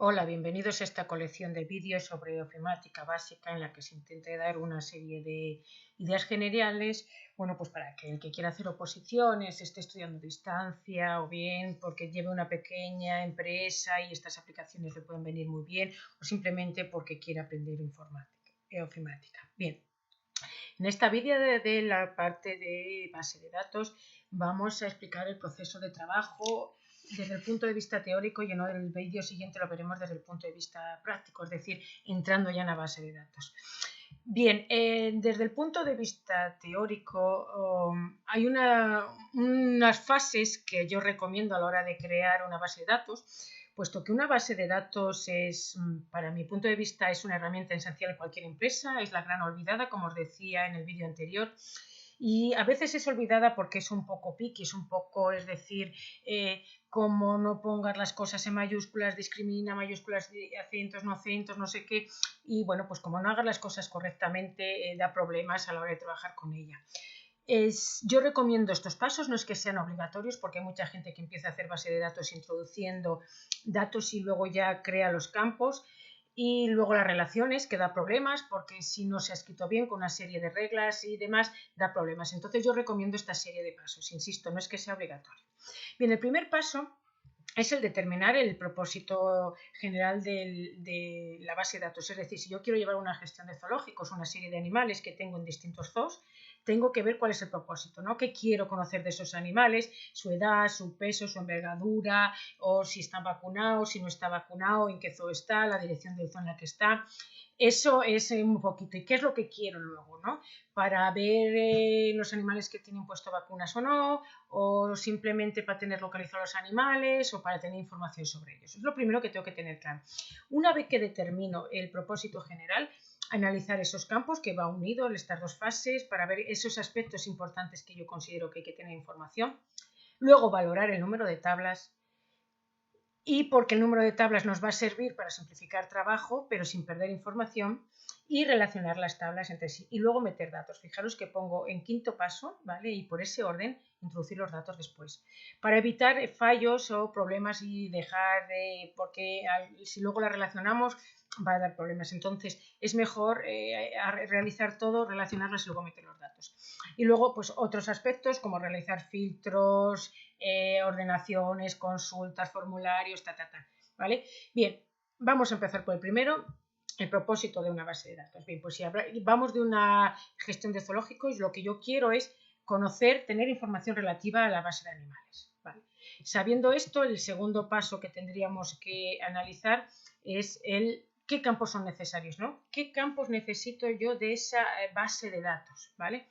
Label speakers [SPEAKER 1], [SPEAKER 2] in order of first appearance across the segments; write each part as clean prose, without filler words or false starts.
[SPEAKER 1] Hola, bienvenidos a esta colección de vídeos sobre ofimática básica en la que se intenta dar una serie de ideas generales, bueno, pues para que el que quiera hacer oposiciones esté estudiando a distancia o bien porque lleve una pequeña empresa y estas aplicaciones le pueden venir muy bien o simplemente porque quiere aprender informática, ofimática. Bien, en esta vídeo de la parte de base de datos vamos a explicar el proceso de trabajo desde el punto de vista teórico y en el vídeo siguiente lo veremos desde el punto de vista práctico, es decir, entrando ya en la base de datos. Bien, desde el punto de vista teórico hay unas fases que yo recomiendo a la hora de crear una base de datos, puesto que una base de datos es, para mi punto de vista, es una herramienta esencial en cualquier empresa, es la gran olvidada, como os decía en el vídeo anterior, y a veces es olvidada porque es un poco picky, es un poco, es decir, como no pongas las cosas en mayúsculas, discrimina mayúsculas, acentos, no sé qué, y bueno, pues como no hagas las cosas correctamente, da problemas a la hora de trabajar con ella. Yo recomiendo estos pasos, no es que sean obligatorios porque hay mucha gente que empieza a hacer base de datos introduciendo datos y luego ya crea los campos y luego las relaciones que da problemas porque si no se ha escrito bien con una serie de reglas y demás da problemas. Entonces yo recomiendo esta serie de pasos, insisto, no es que sea obligatorio. Bien, el primer paso es el determinar el propósito general de la base de datos. Es decir, si yo quiero llevar una gestión de zoológicos, una serie de animales que tengo en distintos zoos, tengo que ver cuál es el propósito, ¿no? ¿Qué quiero conocer de esos animales? Su edad, su peso, su envergadura, o si están vacunados, si no está vacunado, en qué zoo está, la dirección del zoo en la que está. Eso es un poquito. ¿Y qué es lo que quiero luego, no? Para ver los animales que tienen puesto vacunas o no, o simplemente para tener localizados los animales o para tener información sobre ellos. Es lo primero que tengo que tener claro. Una vez que determino el propósito general, analizar esos campos que va unido en estas dos fases para ver esos aspectos importantes que yo considero que hay que tener información. Luego valorar el número de tablas y porque el número de tablas nos va a servir para simplificar trabajo, pero sin perder información, y relacionar las tablas entre sí. Y luego meter datos. Fijaros que pongo en quinto paso, ¿vale? Y por ese orden introducir los datos después. Para evitar fallos o problemas y dejar de... porque si luego la relacionamos va a dar problemas. Entonces es mejor realizar todo, relacionarlas y luego meter los datos. Y luego pues otros aspectos como realizar filtros, ordenaciones, consultas, formularios, ¿vale? Bien, vamos a empezar por el primero, el propósito de una base de datos. Bien, pues si vamos de una gestión de zoológicos, lo que yo quiero es conocer, tener información relativa a la base de animales. ¿Vale? Sabiendo esto, el segundo paso que tendríamos que analizar es el qué campos son necesarios, ¿no? ¿Qué campos necesito yo de esa base de datos? ¿Vale?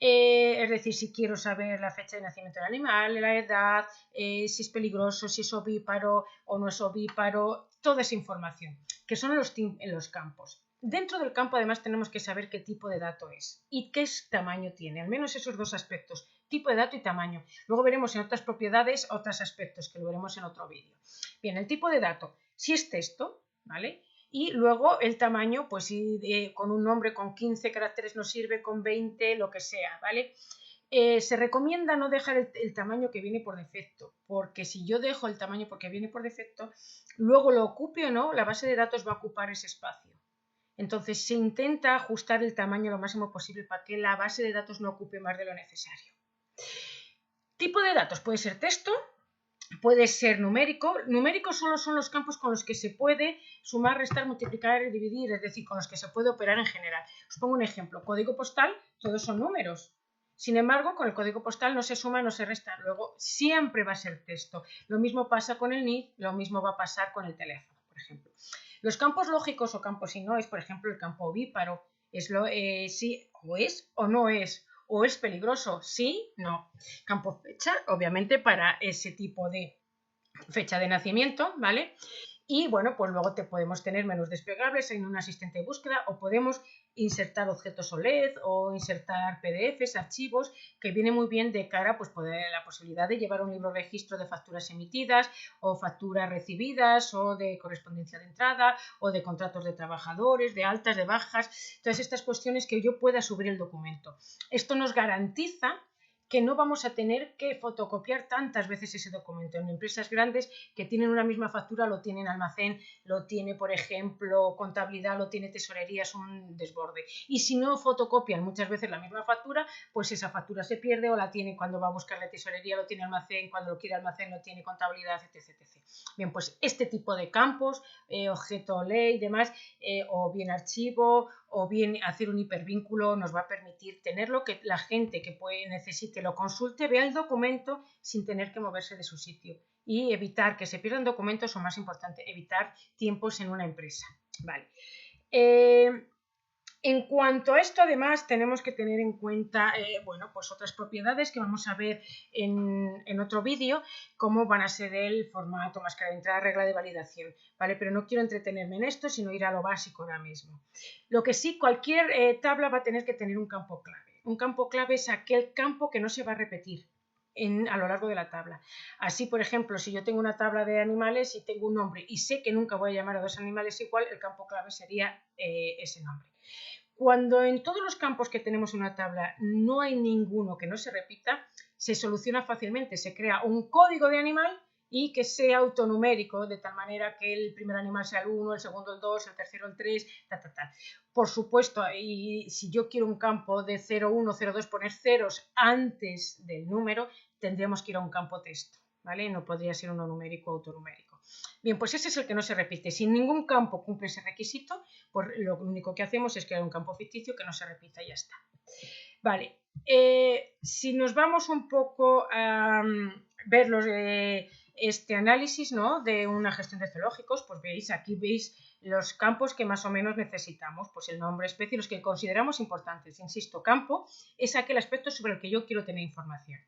[SPEAKER 1] Es decir, si quiero saber la fecha de nacimiento del animal, la edad, si es peligroso, si es ovíparo o no es ovíparo, toda esa información, que son en los campos. Dentro del campo además tenemos que saber qué tipo de dato es y qué tamaño tiene, al menos esos dos aspectos, tipo de dato y tamaño. Luego veremos en otras propiedades otros aspectos que lo veremos en otro vídeo. Bien, el tipo de dato, si es texto, ¿vale? Y luego el tamaño, pues si con un nombre con 15 caracteres nos sirve, con 20, lo que sea, ¿vale? Se recomienda no dejar el tamaño que viene por defecto, porque si yo dejo el tamaño porque viene por defecto, luego lo ocupe o no, la base de datos va a ocupar ese espacio. Entonces se intenta ajustar el tamaño lo máximo posible para que la base de datos no ocupe más de lo necesario. Tipo de datos puede ser texto, puede ser numérico. Numéricos solo son los campos con los que se puede sumar, restar, multiplicar y dividir, es decir, con los que se puede operar en general. Os pongo un ejemplo. Código postal, todos son números. Sin embargo, con el código postal no se suma, no se resta. Luego, siempre va a ser texto. Lo mismo pasa con el NIF, lo mismo va a pasar con el teléfono, por ejemplo. Los campos lógicos o campos si no es, por ejemplo, el campo ovíparo. Sí, o es o no es. ¿O es peligroso? Sí, no. Campo fecha, obviamente, para ese tipo de fecha de nacimiento, ¿vale? Y bueno, pues luego podemos tener menús desplegables en un asistente de búsqueda o podemos insertar objetos OLED o insertar PDFs, archivos, que viene muy bien de cara pues poder la posibilidad de llevar un libro registro de facturas emitidas o facturas recibidas o de correspondencia de entrada o de contratos de trabajadores, de altas, de bajas, todas estas cuestiones que yo pueda subir el documento. Esto nos garantiza que no vamos a tener que fotocopiar tantas veces ese documento. En empresas grandes que tienen una misma factura, lo tienen almacén, lo tiene, por ejemplo, contabilidad, lo tiene tesorería, es un desborde. Y si no fotocopian muchas veces la misma factura, pues esa factura se pierde o la tiene cuando va a buscar la tesorería, lo tiene almacén, cuando lo quiere almacén, lo tiene contabilidad, etc. Bien, pues este tipo de campos, objeto ley y demás, o bien archivo, o bien hacer un hipervínculo, nos va a permitir tenerlo, que la gente que necesite lo consulte, vea el documento sin tener que moverse de su sitio y evitar que se pierdan documentos o, más importante, evitar tiempos en una empresa. Vale. En cuanto a esto, además, tenemos que tener en cuenta bueno, pues otras propiedades que vamos a ver en otro vídeo, como van a ser el formato, máscara de entrada, regla de validación, ¿vale? Pero no quiero entretenerme en esto, sino ir a lo básico ahora mismo. Lo que sí, cualquier tabla va a tener que tener un campo clave. Un campo clave es aquel campo que no se va a repetir a lo largo de la tabla. Así, por ejemplo, si yo tengo una tabla de animales y tengo un nombre y sé que nunca voy a llamar a dos animales igual, el campo clave sería ese nombre. Cuando en todos los campos que tenemos en una tabla no hay ninguno que no se repita, se soluciona fácilmente. Se crea un código de animal y que sea autonumérico, de tal manera que el primer animal sea el 1, el segundo el 2, el tercero el 3, tal. Por supuesto, y si yo quiero un campo de 0, 1, 0, 2, poner ceros antes del número, tendríamos que ir a un campo texto, ¿vale? No podría ser uno numérico o autonumérico. Bien, pues ese es el que no se repite. Si ningún campo cumple ese requisito, pues lo único que hacemos es crear un campo ficticio que no se repita y ya está. Vale, si nos vamos un poco a ver este análisis, ¿no?, de una gestión de zoológicos, pues veis, aquí veis los campos que más o menos necesitamos, pues el nombre, especie, los que consideramos importantes. Insisto, campo es aquel aspecto sobre el que yo quiero tener información.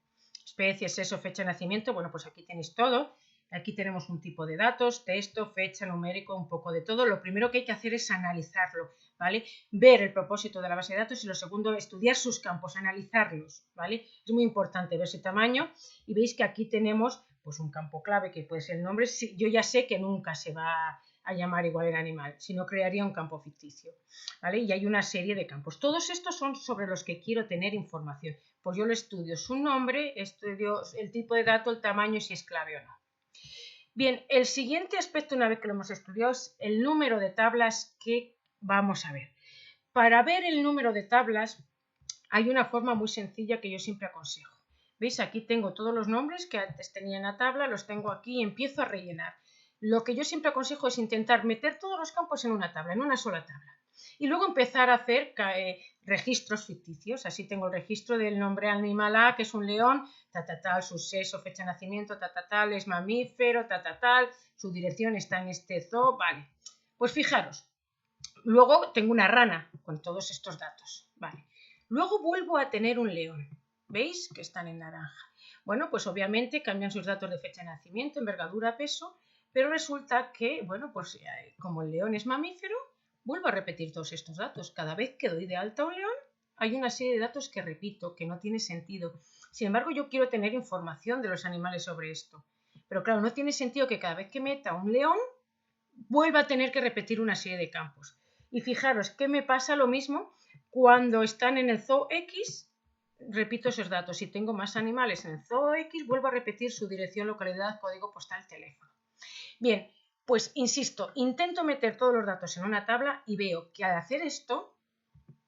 [SPEAKER 1] Especie, sexo, fecha de nacimiento, bueno, pues aquí tenéis todo. Aquí tenemos un tipo de datos, texto, fecha, numérico, un poco de todo. Lo primero que hay que hacer es analizarlo, ¿vale? Ver el propósito de la base de datos y lo segundo, estudiar sus campos, analizarlos, ¿vale? Es muy importante ver su tamaño y veis que aquí tenemos pues un campo clave que puede ser el nombre. Yo ya sé que nunca se va a llamar igual el animal, si no crearía un campo ficticio, ¿vale? Y hay una serie de campos. Todos estos son sobre los que quiero tener información. Pues yo lo estudio su nombre, estudio el tipo de dato, el tamaño y si es clave o no. Bien, el siguiente aspecto, una vez que lo hemos estudiado, es el número de tablas que vamos a ver. Para ver el número de tablas hay una forma muy sencilla que yo siempre aconsejo. ¿Veis? Aquí tengo todos los nombres que antes tenía en la tabla, los tengo aquí y empiezo a rellenar. Lo que yo siempre aconsejo es intentar meter todos los campos en una tabla, en una sola tabla. Y luego empezar a hacer registros ficticios. Así tengo el registro del nombre animal A, que es un león, tal, su sexo, fecha de nacimiento, tal, es mamífero, tal, su dirección está en este zoo, vale. Pues fijaros, luego tengo una rana con todos estos datos, vale. Luego vuelvo a tener un león, ¿veis? Que están en naranja. Bueno, pues obviamente cambian sus datos de fecha de nacimiento, envergadura, peso, pero resulta que, bueno, pues como el león es mamífero, vuelvo a repetir todos estos datos. Cada vez que doy de alta a un león, hay una serie de datos que repito, que no tiene sentido. Sin embargo, yo quiero tener información de los animales sobre esto. Pero claro, no tiene sentido que cada vez que meta un león, vuelva a tener que repetir una serie de campos. Y fijaros que me pasa lo mismo cuando están en el zoo X, repito esos datos. Si tengo más animales en el zoo X, vuelvo a repetir su dirección, localidad, código postal, teléfono. Bien, pues insisto, intento meter todos los datos en una tabla y veo que al hacer esto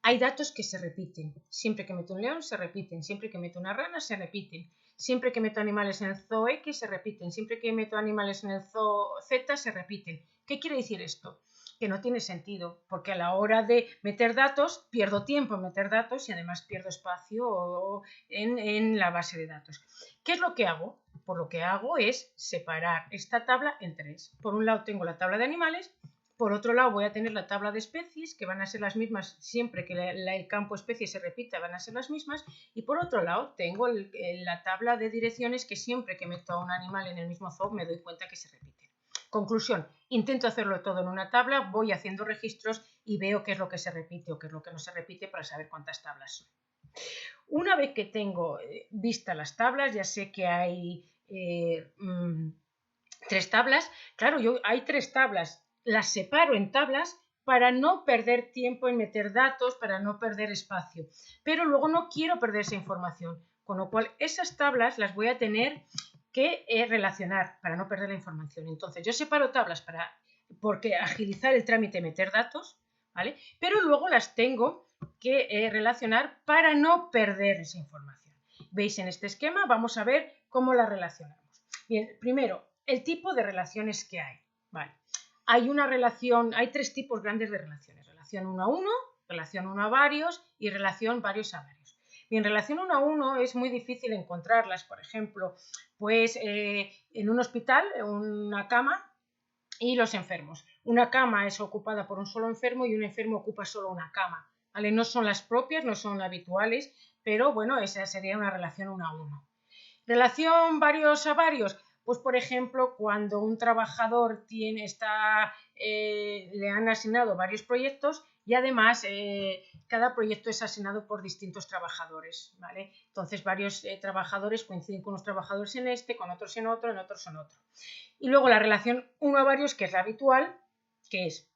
[SPEAKER 1] hay datos que se repiten. Siempre que meto un león se repiten, siempre que meto una rana se repiten, siempre que meto animales en el zoo X se repiten, siempre que meto animales en el zoo Z se repiten. ¿Qué quiere decir esto? Que no tiene sentido, porque a la hora de meter datos pierdo tiempo en meter datos y además pierdo espacio en la base de datos. ¿Qué es lo que hago? Pues lo que hago es separar esta tabla en tres. Por un lado tengo la tabla de animales, por otro lado voy a tener la tabla de especies, que van a ser las mismas siempre que el campo especie se repita, van a ser las mismas, y por otro lado tengo la tabla de direcciones, que siempre que meto a un animal en el mismo zoo me doy cuenta que se repite. Conclusión, intento hacerlo todo en una tabla, voy haciendo registros y veo qué es lo que se repite o qué es lo que no se repite para saber cuántas tablas son. Una vez que tengo vistas las tablas, ya sé que hay tres tablas. Claro, hay tres tablas, las separo en tablas para no perder tiempo en meter datos, para no perder espacio. Pero luego no quiero perder esa información. con lo cual esas tablas las voy a tener que relacionar para no perder la información. Entonces yo separo tablas porque agilizar el trámite de meter datos, ¿vale? Pero luego las tengo que relacionar para no perder esa información. ¿Veis? En este esquema vamos a ver cómo las relacionamos. Bien, primero, el tipo de relaciones que hay, ¿vale? Hay tres tipos grandes de relaciones: relación 1 a 1, relación 1 a varios y relación varios a varios. Bien, relación 1 a 1 es muy difícil encontrarlas, por ejemplo, pues en un hospital, una cama y los enfermos. Una cama es ocupada por un solo enfermo y un enfermo ocupa solo una cama, ¿vale? No son las propias, no son habituales, pero bueno, esa sería una relación 1 a 1. Relación varios a varios, pues por ejemplo, cuando un trabajador le han asignado varios proyectos y además cada proyecto es asignado por distintos trabajadores, ¿vale? Entonces varios trabajadores coinciden con unos trabajadores en este, con otros en otro, en otros en otro. Y luego la relación 1 a varios, que es la habitual, que es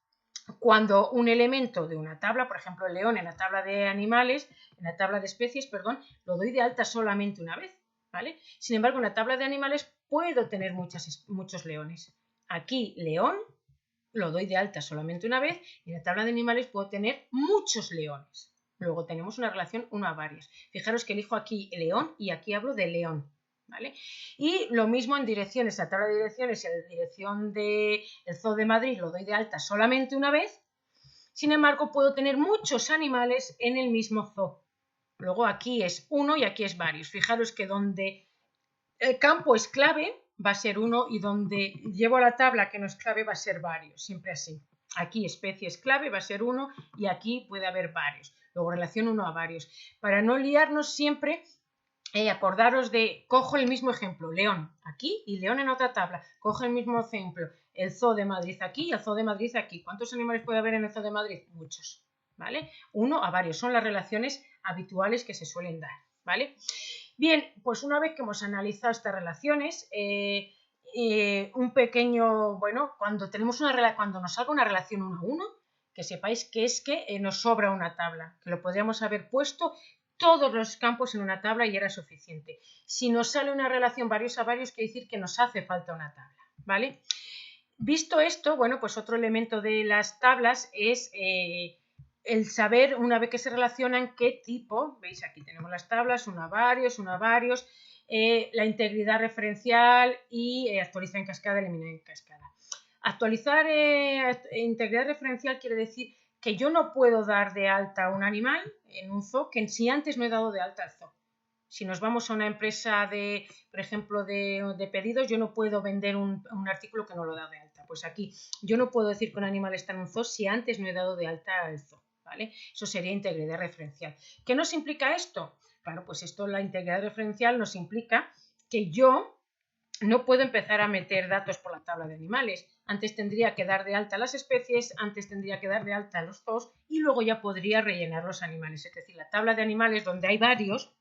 [SPEAKER 1] cuando un elemento de una tabla, por ejemplo el león en la tabla de animales, en la tabla de especies, perdón, lo doy de alta solamente una vez, ¿vale? Sin embargo, en la tabla de animales puedo tener muchos leones. Aquí, león, lo doy de alta solamente una vez, y en la tabla de animales puedo tener muchos leones. Luego tenemos una relación 1 a varios. Fijaros que elijo aquí león y aquí hablo de león, ¿vale? Y lo mismo en direcciones, la tabla de direcciones y la dirección del Zoo de Madrid lo doy de alta solamente una vez. Sin embargo, puedo tener muchos animales en el mismo zoo. Luego aquí es 1 y aquí es varios. Fijaros que donde el campo es clave va a ser 1 y donde llevo la tabla que no es clave va a ser varios, siempre así. Aquí especie es clave, va a ser 1 y aquí puede haber varios. Luego relación 1 a varios. Para no liarnos siempre, acordaros de, cojo el mismo ejemplo, león aquí y león en otra tabla. Cojo el mismo ejemplo, el Zoo de Madrid aquí y el Zoo de Madrid aquí. ¿Cuántos animales puede haber en el Zoo de Madrid? Muchos, ¿vale? 1 a varios, son las relaciones habituales que se suelen dar, ¿vale? Bien, pues una vez que hemos analizado estas relaciones, un pequeño, bueno, cuando nos salga una relación 1 a 1, que sepáis que es que nos sobra una tabla, que lo podríamos haber puesto todos los campos en una tabla y era suficiente. Si nos sale una relación varios a varios, quiere decir que nos hace falta una tabla, ¿vale? Visto esto, bueno, pues otro elemento de las tablas es el saber, una vez que se relacionan, qué tipo, veis aquí tenemos las tablas, una a varios, la integridad referencial y actualizar en cascada, eliminar en cascada. Actualizar integridad referencial quiere decir que yo no puedo dar de alta un animal en un zoo que si antes no he dado de alta al zoo. Si nos vamos a una empresa por ejemplo, de pedidos, yo no puedo vender un artículo que no lo he dado de alta. Pues aquí yo no puedo decir que un animal está en un zoo si antes no he dado de alta al zoo, ¿vale? Eso sería integridad referencial. ¿Qué nos implica esto? Claro, pues la integridad referencial nos implica que yo no puedo empezar a meter datos por la tabla de animales. Antes tendría que dar de alta las especies, antes tendría que dar de alta los zoos y luego ya podría rellenar los animales. Es decir, la tabla de animales donde hay varios,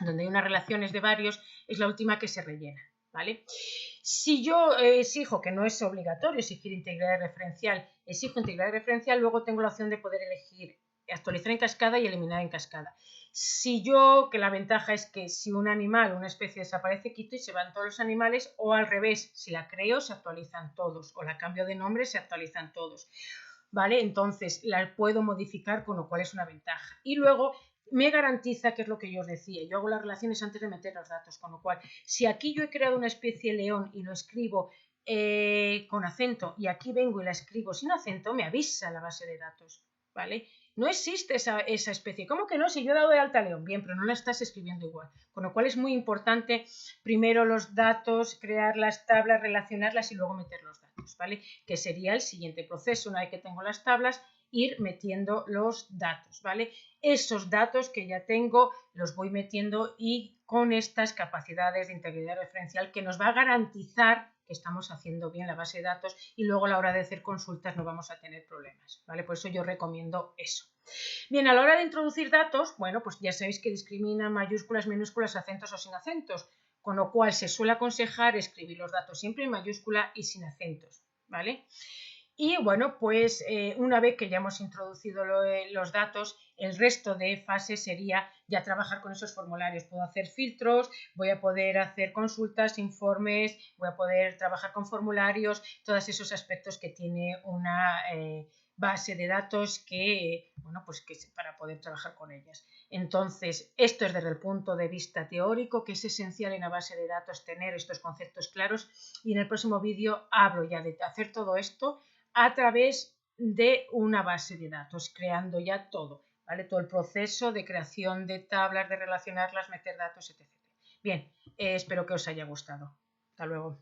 [SPEAKER 1] donde hay unas relaciones de varios, es la última que se rellena, ¿vale? Si yo exijo, que no es obligatorio exigir integridad referencial, exijo integridad referencial, luego tengo la opción de poder elegir actualizar en cascada y eliminar en cascada. Que la ventaja es que si un animal, una especie desaparece, quito y se van todos los animales, o al revés, si la creo se actualizan todos, o la cambio de nombre se actualizan todos, ¿vale? Entonces la puedo modificar, con lo cual es una ventaja. Y luego me garantiza, que es lo que yo os decía, yo hago las relaciones antes de meter los datos, con lo cual, si aquí yo he creado una especie león y lo escribo con acento y aquí vengo y la escribo sin acento, me avisa la base de datos, ¿vale? No existe esa especie. ¿Cómo que no? Si yo he dado de alta león, bien, pero no la estás escribiendo igual. Con lo cual es muy importante primero los datos, crear las tablas, relacionarlas y luego meter los datos, ¿vale? Que sería el siguiente proceso. Una vez que tengo las tablas, ir metiendo los datos, ¿vale? Esos datos que ya tengo los voy metiendo y con estas capacidades de integridad referencial que nos va a garantizar que estamos haciendo bien la base de datos y luego a la hora de hacer consultas no vamos a tener problemas, ¿vale? Por eso yo recomiendo eso. Bien, a la hora de introducir datos, bueno, pues ya sabéis que discrimina mayúsculas, minúsculas, acentos o sin acentos, con lo cual se suele aconsejar escribir los datos siempre en mayúscula y sin acentos, ¿vale? Y bueno, pues una vez que ya hemos introducido los datos, El resto de fases sería ya trabajar con esos formularios. Puedo hacer filtros, voy a poder hacer consultas, informes, voy a poder trabajar con formularios, todos esos aspectos que tiene una base de datos que, bueno, pues que para poder trabajar con ellas. Entonces, esto es desde el punto de vista teórico, que es esencial en la base de datos tener estos conceptos claros, y en el próximo vídeo hablo ya de hacer todo esto a través de una base de datos, creando ya todo, ¿vale? Todo el proceso de creación de tablas, de relacionarlas, meter datos, etc. Bien, espero que os haya gustado. Hasta luego.